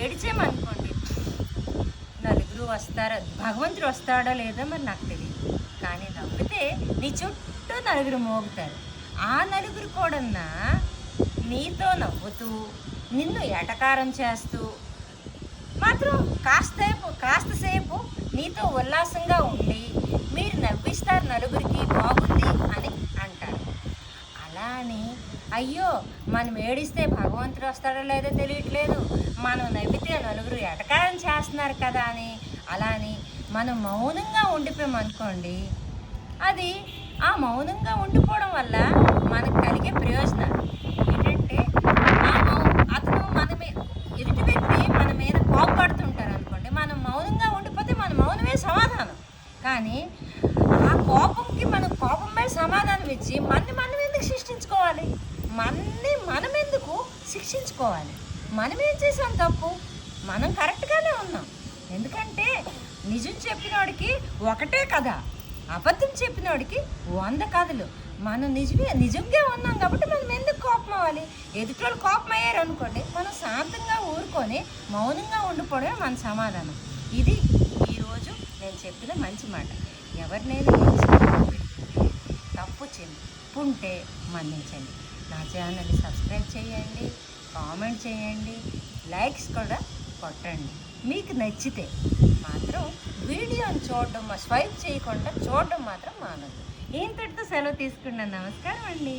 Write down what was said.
ఏడిచామనుకోండి, నలుగురు వస్తారో, భగవంతుడు వస్తాడో లేదో మరి నాకు తెలియదు, కానీ నవ్వితే నీ చుట్టూ నలుగురు మోగుతారు. ఆ నలుగురు కూడా నీతో నవ్వుతూ నిన్ను ఎటకారం చేస్తూ మాత్రం కాస్తసేపు నీతో ఉల్లాసంగా ఉండి మీరు నవ్విస్తారు, నలుగురికి బాగుంది అని అంటారు. అలా అని అయ్యో మనం ఏడిస్తే భగవంతుడు వస్తాడో లేదో తెలియట్లేదు, మనం నవ్వితే నలుగురు ఎటకారం చేస్తున్నారు కదా అని అలా అని మనం మౌనంగా ఉండిపోయామనుకోండి, అది ఆ మౌనంగా ఉండిపోవడం వల్ల మనకు కలిగే ప్రయోజనాలు ఏంటంటే, అతను ఎదుటి వ్యక్తి మన మీద కోపడుతుంటారు అనుకోండి, మనం మౌనంగా ఉండిపోతే మన మౌనమే సమాధానం. కానీ ఆ కోపం మీద సమాధానం ఇచ్చి మనం ఎందుకు శిక్షించుకోవాలి? మనం ఎందుకు శిక్షించుకోవాలి? మనం ఏం చేసాం తప్పు? మనం కరెక్ట్గానే ఉన్నాం. ఎందుకంటే నిజం చెప్పినోడికి ఒకటే కథ, అబద్ధం చెప్పినోడికి 100 కథలు. మనం నిజంగా ఉన్నాం కాబట్టి మనం ఎందుకు కోపం అవ్వాలి? ఎదుటోళ్ళు కోపం అయ్యారు అనుకోండి, మనం శాంతంగా ఊరుకొని మౌనంగా ఉండిపోవడమే మన సమాధానం. ఇది ఈరోజు నేను చెప్పిన మంచి మాట. ఎవరినైనా తప్పు చెప్పుంటే మన్నించండి. నా ఛానల్ని సబ్స్క్రైబ్ చేయండి, కామెంట్ చేయండి, లైక్స్ కూడా కొట్టండి. మీకు నచ్చితే మాత్రం వీడియోని స్వైప్ చేయకుండా చూడడం మాత్రం మానదు. ఇంతటితో సెలవు తీసుకున్నాను. నమస్కారం అండి.